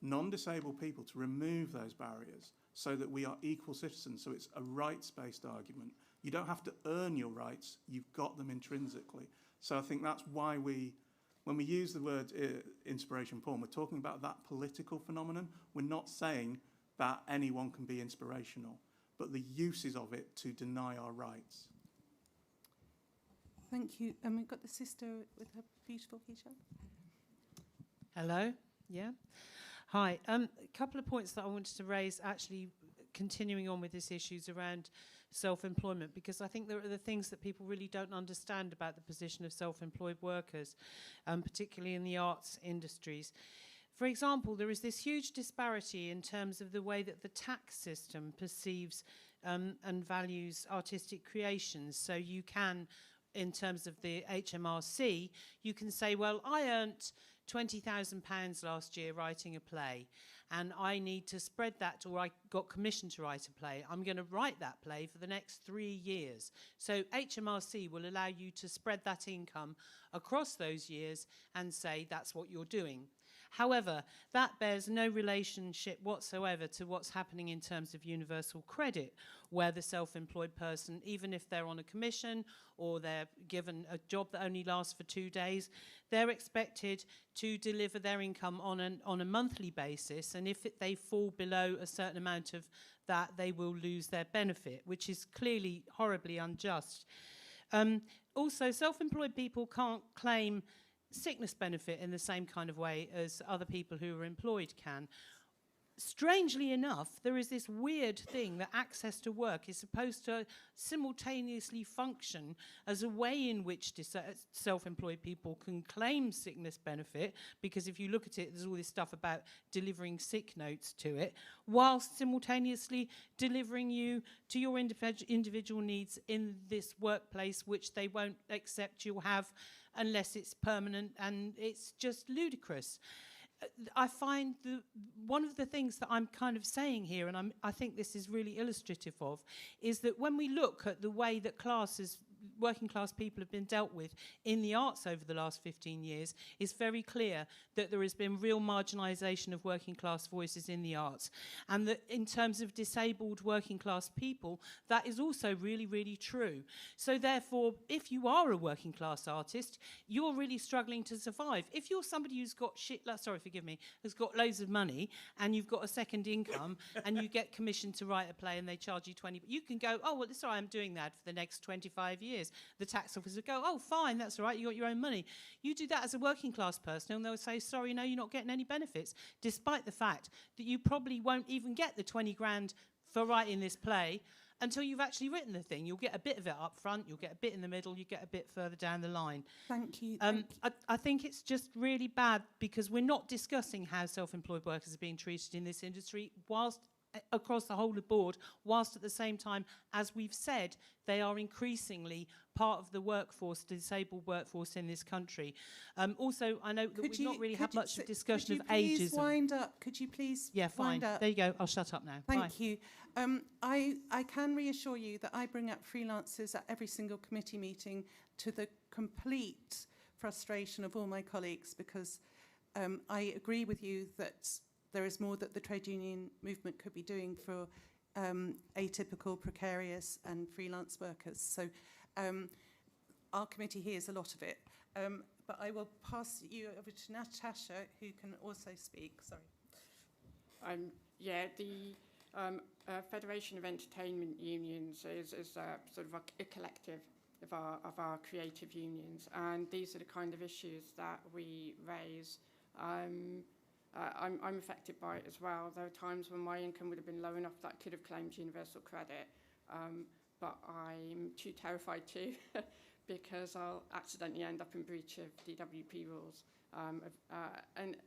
non-disabled people, to remove those barriers so that we are equal citizens. So it's a rights-based argument. You don't have to earn your rights, you've got them intrinsically. So I think that's why when we use the word inspiration porn, we're talking about that political phenomenon. We're not saying that anyone can be inspirational, but the uses of it to deny our rights. Thank you. And we've got the sister with her beautiful hijab. Hello. Yeah. Hi. A couple of points that I wanted to raise, actually continuing on with this issues around self-employment, because I think there are the things that people really don't understand about the position of self-employed workers, particularly in the arts industries. For example, there is this huge disparity in terms of the way that the tax system perceives and values artistic creations. So you can, in terms of the HMRC, you can say, well, I earned £20,000 last year writing a play, and I need to spread that, or I got commissioned to write a play. I'm going to write that play for the next 3 years. So HMRC will allow you to spread that income across those years and say that's what you're doing. However, that bears no relationship whatsoever to what's happening in terms of universal credit, where the self-employed person, even if they're on a commission or they're given a job that only lasts for 2 days, they're expected to deliver their income on a monthly basis, and if they fall below a certain amount of that, they will lose their benefit, which is clearly horribly unjust. Also, self-employed people can't claim sickness benefit in the same kind of way as other people who are employed can. Strangely enough, there is this weird thing that access to work is supposed to simultaneously function as a way in which self-employed people can claim sickness benefit, because if you look at it, there's all this stuff about delivering sick notes to it, whilst simultaneously delivering you to your individual needs in this workplace, which they won't accept you'll have unless it's permanent, and it's just ludicrous. I find one of the things that I'm kind of saying here, and I think this is really illustrative of, is that when we look at the way that working class people have been dealt with in the arts over the last 15 years, it's very clear that there has been real marginalisation of working class voices in the arts. And that in terms of disabled working class people, that is also really, really true. So therefore, if you are a working class artist, you're really struggling to survive. If you're somebody who's got has got loads of money, and you've got a second income, and you get commissioned to write a play and they charge you 20, you can go, oh, well, sorry, I'm doing that for the next 25 years. The tax office will go, oh, fine, that's all right, you got your own money. You do that as a working class person, and they'll say, sorry, no, you're not getting any benefits, despite the fact that you probably won't even get the 20 grand for writing this play until you've actually written the thing. You'll get a bit of it up front, you'll get a bit in the middle, you get a bit further down the line. Thank you. I think it's just really bad, because we're not discussing how self-employed workers are being treated in this industry, whilst across the whole of the board, whilst at the same time, as we've said, they are increasingly part of the workforce, the disabled workforce in this country. Also, I know that we've not really had much of discussion of ageism. Could you please wind up? Could you please Yeah, fine. wind up? There you go. I'll shut up now. Bye. Thank you. I can reassure you that I bring up freelancers at every single committee meeting, to the complete frustration of all my colleagues, because I agree with you that there is more that the trade union movement could be doing for atypical, precarious and freelance workers. So our committee hears a lot of it. But I will pass you over to Natasha, who can also speak. Sorry. Yeah, the Federation of Entertainment Unions is sort of a collective of our creative unions, and these are the kind of issues that we raise. I'm affected by it as well. There are times when my income would have been low enough that I could have claimed universal credit, but I'm too terrified to because I'll accidentally end up in breach of DWP rules. And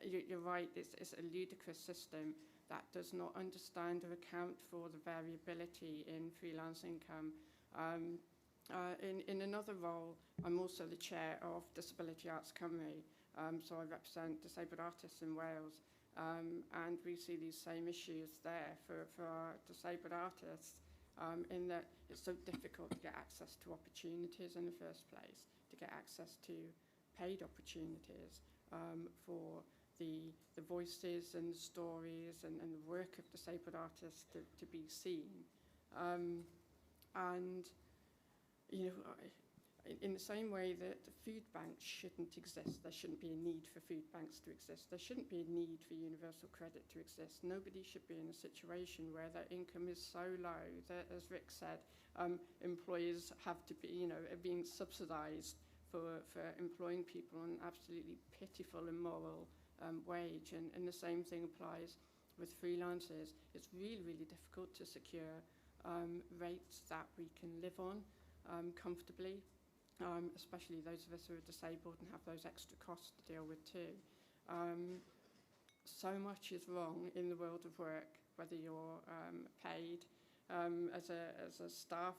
you're right, it's a ludicrous system that does not understand or account for the variability in freelance income. In another role, I'm also the chair of Disability Arts Cymru, so I represent disabled artists in Wales, and we see these same issues there for our disabled artists, in that it's so difficult to get access to opportunities in the first place, to get access to paid opportunities for the voices and the stories and the work of disabled artists to be seen. And, you know, in the same way that the food banks shouldn't exist, there shouldn't be a need for food banks to exist, there shouldn't be a need for universal credit to exist. Nobody should be in a situation where their income is so low that, as Rick said, employers have to be, you know, being subsidised for employing people on an absolutely pitiful, immoral wage. And the same thing applies with freelancers. It's really, really difficult to secure rates that we can live on comfortably, especially those of us who are disabled and have those extra costs to deal with too. So much is wrong in the world of work, whether you're paid as a staff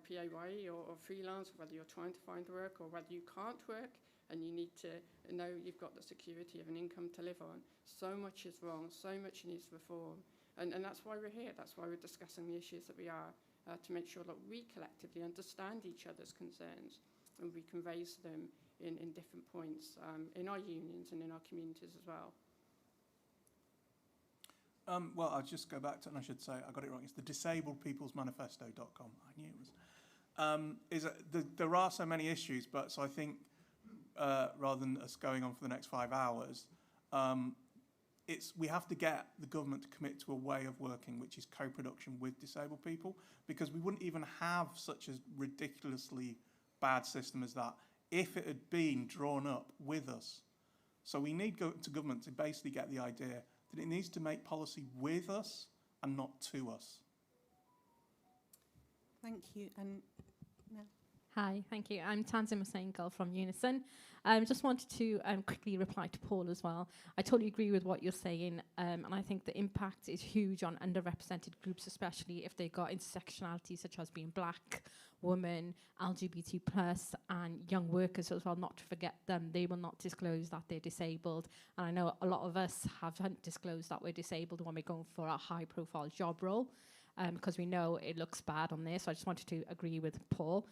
PAYE or freelance, whether you're trying to find work or whether you can't work and you need to know you've got the security of an income to live on. So much is wrong, so much needs reform. And that's why we're here, that's why we're discussing the issues that we are, to make sure that we collectively understand each other's concerns and we can raise them in different points in our unions and in our communities as well. Well, I'll just go back to, and I should say, I got it wrong, it's the disabledpeoplesmanifesto.com. I knew it was. There are so many issues, but so I think rather than us going on for the next 5 hours, we have to get the government to commit to a way of working which is co-production with disabled people, because we wouldn't even have such a ridiculously bad system as that if it had been drawn up with us. So we need to government to basically get the idea that it needs to make policy with us and not to us. Thank you. And Mel. Hi, thank you. I'm Tanzim Hussain from Unison. Just wanted to quickly reply to Paul as well. I totally agree with what you're saying, and I think the impact is huge on underrepresented groups, especially if they got intersectionality such as being black, women, LGBT+, and young workers as well, not to forget them. They will not disclose that they're disabled. And I know a lot of us haven't disclosed that we're disabled when we're going for a high-profile job role, because we know it looks bad on there. So I just wanted to agree with Paul.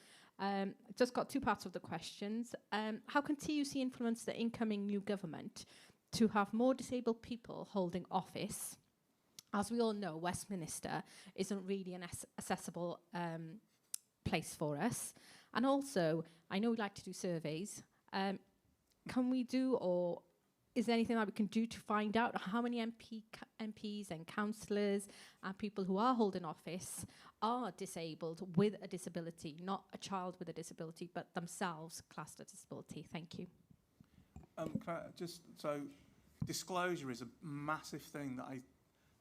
Just got two parts of the questions. How can TUC influence the incoming new government to have more disabled people holding office? As we all know, Westminster isn't really an accessible place for us. And also, I know we like to do surveys. Can we do, or is there anything that we can do to find out how many MPs and councillors and people who are holding office are disabled with a disability, not a child with a disability, but themselves classed as a disability? Thank you. So disclosure is a massive thing that I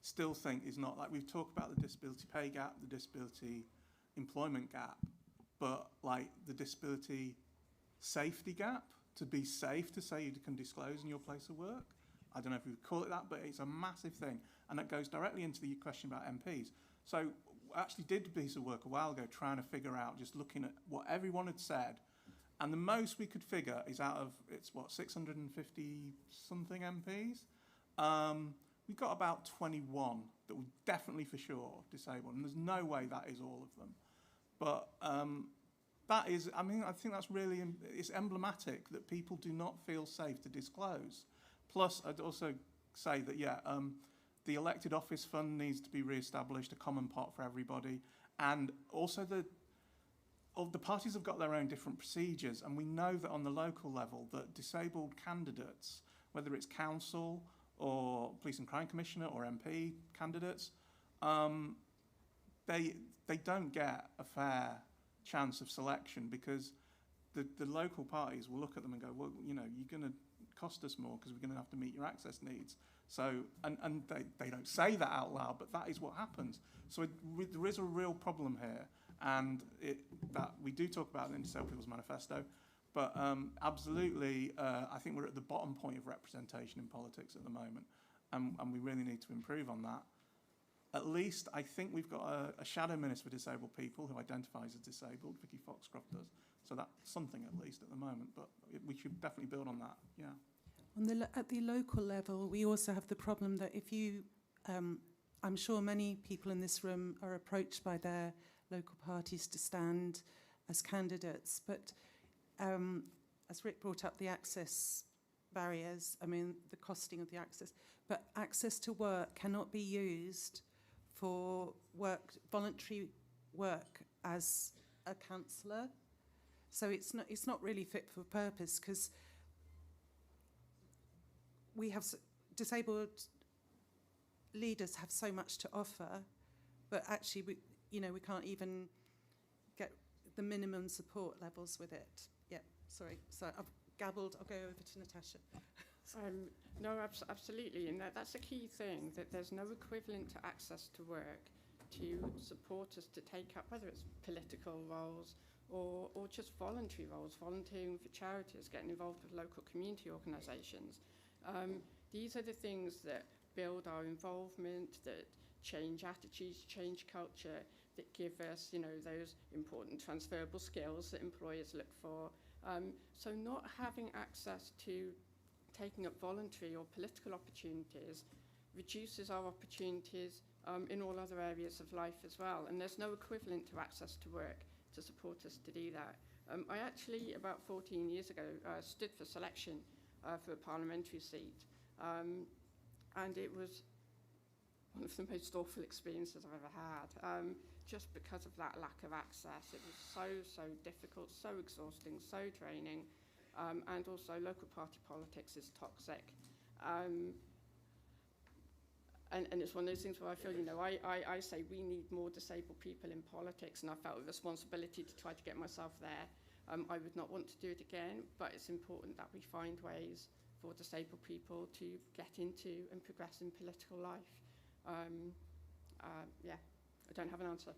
still think is not, like, we've talked about the disability pay gap, the disability employment gap, but like the disability safety gap, to be safe to say you can disclose in your place of work. I don't know if we would call it that, but it's a massive thing. And that goes directly into the question about MPs. So I actually did a piece of work a while ago trying to figure out, just looking at what everyone had said, and the most we could figure is out of, it's what, 650 something MPs? We've got about 21 that were definitely for sure disabled, and there's no way that is all of them. But that is, I mean, I think that's really, it's emblematic that people do not feel safe to disclose. Plus, I'd also say that, yeah, the elected office fund needs to be re-established, a common pot for everybody, and also the parties have got their own different procedures, and we know that on the local level that disabled candidates, whether it's council or police and crime commissioner or MP candidates, they don't get a fair chance of selection because the local parties will look at them and go, well, you know, you're going to cost us more because we're going to have to meet your access needs. So, and they don't say that out loud, but that is what happens. So there is a real problem here, and that we do talk about it in Disabled People's Manifesto, but absolutely, I think we're at the bottom point of representation in politics at the moment, and we really need to improve on that. At least, I think we've got a shadow minister for disabled people who identifies as disabled, Vicky Foxcroft does, so that's something at least at the moment, but we should definitely build on that, yeah. At the local level, we also have the problem that if you, I'm sure many people in this room are approached by their local parties to stand as candidates, but as Rick brought up, the access barriers, I mean, the costing of the access, but access to work cannot be used for voluntary work as a councillor. So it's not really fit for purpose because we have disabled leaders have so much to offer, but actually we can't even get the minimum support levels with it. Yeah, sorry. So I've gabbled. I'll go over to Natasha. No, absolutely, and that's a key thing, that there's no equivalent to access to work to support us to take up, whether it's political roles or just voluntary roles, volunteering for charities, getting involved with local community organisations. These are the things that build our involvement, that change attitudes, change culture, that give us, those important transferable skills that employers look for. So not having access to taking up voluntary or political opportunities reduces our opportunities in all other areas of life as well. And there's no equivalent to access to work to support us to do that. I actually, about 14 years ago, stood for selection for a parliamentary seat. And it was one of the most awful experiences I've ever had, just because of that lack of access. It was so difficult, so exhausting, so draining, and also local party politics is toxic. And it's one of those things where I feel, I say we need more disabled people in politics, and I felt a responsibility to try to get myself there. I would not want to do it again, but it's important that we find ways for disabled people to get into and progress in political life. Yeah, I don't have an answer.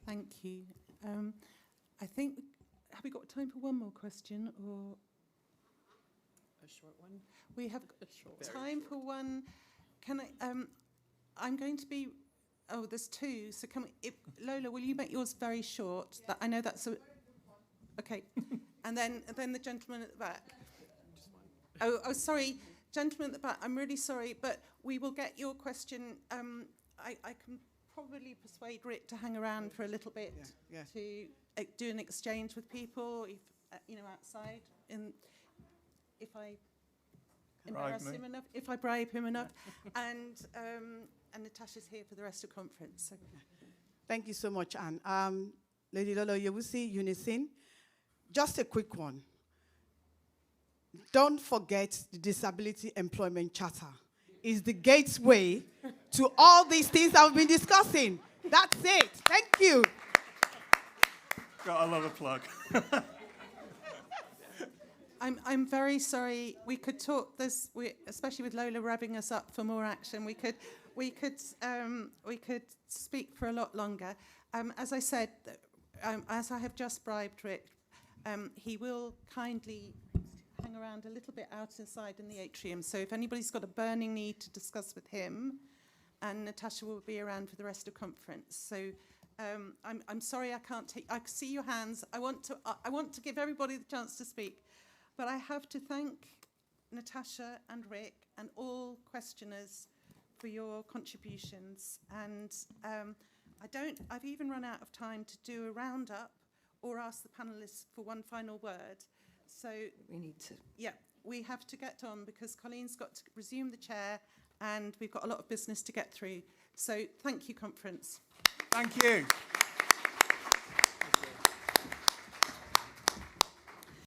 Thank you. I think, have we got time for one more question, or? A short one? We have time for one. Can I, I'm going to be, there's two, so can we, Lola, will you make yours very short? That, I know that's a, okay. And then the gentleman at the back. Oh, sorry, gentleman at the back, I'm really sorry, but we will get your question. I can probably persuade Rick to hang around for a little bit to do an exchange with people, if, outside. If I embarrass him enough, if I bribe him enough. And Natasha's here for the rest of the conference. So. Thank you so much, Anne. Lady Lola Yewusi, Unison. Just a quick one. Don't forget the Disability Employment Charter. It's the gateway to all these things that we've been discussing. That's it. Thank you. Got a lot of plug. I'm very sorry. We could talk this, especially with Lola rubbing us up for more action. We could speak for a lot longer. As I said, as I have just bribed Rick, he will kindly hang hang around a little bit out inside in the atrium. So if anybody's got a burning need to discuss with him, and Natasha will be around for the rest of conference. So I'm sorry I can't take. I see your hands. I want to give everybody the chance to speak, but I have to thank Natasha and Rick and all questioners for your contributions. And I've even run out of time to do a roundup or ask the panellists for one final word. So we need to. Yeah, we have to get on because Colleen's got to resume the chair and we've got a lot of business to get through. So thank you, conference. Thank you.